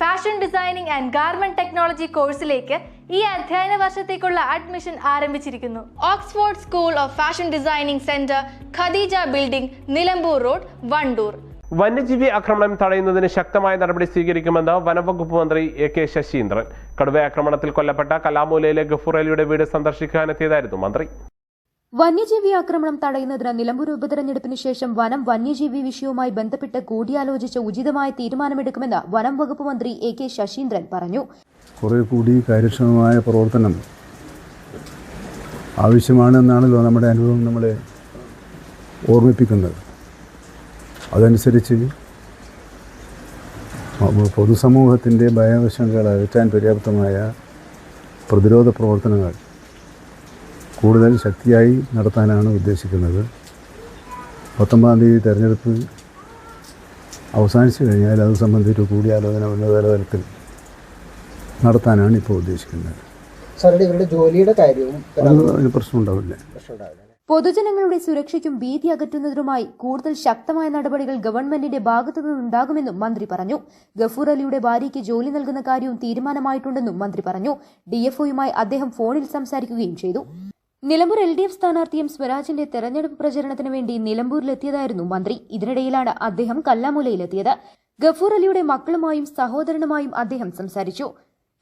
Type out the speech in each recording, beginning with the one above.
Fashion designing and garment technology കോഴ്സിലേക്ക് ഈ അധ്യയന വർഷത്തേക്കുള്ള അഡ്മിഷൻ ആരംഭിച്ചിരിക്കുന്നു. Oxford school of fashion designing centre, Khadeeja building, Nilambur road, Wandoor. വന്യജീവി ആക്രമണം തടയുന്നതിന് ശക്തമായ നടപടി സ്വീകരിക്കുമെന്ന് വനംവകുപ്പ് മന്ത്രി എ.കെ. ശശീന്ദ്രൻ. കടുവ ആക്രമണത്തിൽ കൊല്ലപ്പെട്ട കലാമൂലയിലെ ഗഫൂർ അലിയുടെ വീട് സന്ദർശിക്കാനെത്തിയതായിരുന്നു മന്ത്രി. വന്യജീവി ആക്രമണം തടയുന്നതിന് നിലമ്പൂർ ഉപതെരഞ്ഞെടുപ്പിന് ശേഷം വനം വന്യജീവി വിഷയവുമായി ബന്ധപ്പെട്ട് കൂടിയാലോചിച്ച് ഉചിതമായ തീരുമാനമെടുക്കുമെന്ന് വനം വകുപ്പ് മന്ത്രി എ.കെ. ശശീന്ദ്രൻ പറഞ്ഞു. കുറെ കൂടി കാര്യക്ഷമമായ പ്രവർത്തനം ആവശ്യമാണെന്നാണല്ലോ നമ്മുടെ അനുഭവം നമ്മളെ ഓർമ്മിപ്പിക്കുന്നത്. അതനുസരിച്ച് പൊതുസമൂഹത്തിൻ്റെ ഭയാശങ്കകൾ അകറ്റാൻ പര്യാപ്തമായ പ്രതിരോധ പ്രവർത്തനങ്ങൾ കൂടുതൽ ശക്തിയായി നടത്താനാണ് ഉദ്ദേശിക്കുന്നത്. 19-ാം തീയതി തെരഞ്ഞെടുപ്പ് അവസാനിച്ചു കഴിഞ്ഞാൽ അത് സംബന്ധിച്ച് കൂടിയാലോചന ഉന്നതതല തലത്തിൽ നടത്താനാണ് ഇപ്പോൾ ഉദ്ദേശിക്കുന്നത്. ഇവരുടെ ജോലിയുടെ കാര്യവും അതിന് പ്രശ്നമുണ്ടാവില്ല. പൊതുജനങ്ങളുടെ സുരക്ഷയ്ക്കും ഭീതി അകറ്റുന്നതിനുമായി കൂടുതൽ ശക്തമായ നടപടികൾ ഗവൺമെന്റിന്റെ ഭാഗത്തുനിന്നുണ്ടാകുമെന്നും മന്ത്രി പറഞ്ഞു. ഗഫൂർ അലിയുടെ ഭാര്യയ്ക്ക് ജോലി നൽകുന്ന കാര്യവും തീരുമാനമായിട്ടുണ്ടെന്നും മന്ത്രി പറഞ്ഞു. ഡിഎഫ്ഒയുമായി അദ്ദേഹം ഫോണിൽ സംസാരിക്കുകയും ചെയ്തു. നിലമ്പൂർ LDF സ്ഥാനാർത്ഥി എം സ്വരാജിന്റെ തെരഞ്ഞെടുപ്പ് പ്രചരണത്തിന് വേണ്ടി നിലമ്പൂരിലെത്തിയതായിരുന്നു മന്ത്രി. ഇതിനിടയിലാണ് അദ്ദേഹം കല്ലാമൂലയിലെത്തിയത്. ഗഫൂർ അലിയുടെ മക്കളുമായും സഹോദരനുമായും അദ്ദേഹം സംസാരിച്ചു.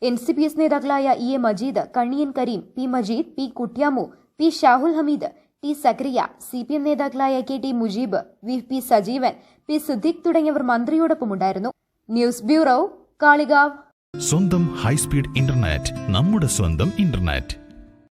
NCPS നേതാക്കളായ EA Majeed, Kanniyan Kareem, P Majeed, P കുട്യാമു, P Shahul Hameed, T സക്രിയ, CPM നേതാക്കളായ KT Mujeeb, VP Sajeevan, P Siddique തുടങ്ങിയവർ മന്ത്രിയോടൊപ്പമുണ്ടായിരുന്നു. News bureau, Kalikavu. സ്വന്തം ഹൈസ്പീഡ് ഇന്റർനെറ്റ്, നമ്മുടെ സ്വന്തം ഇന്റർനെറ്റ്.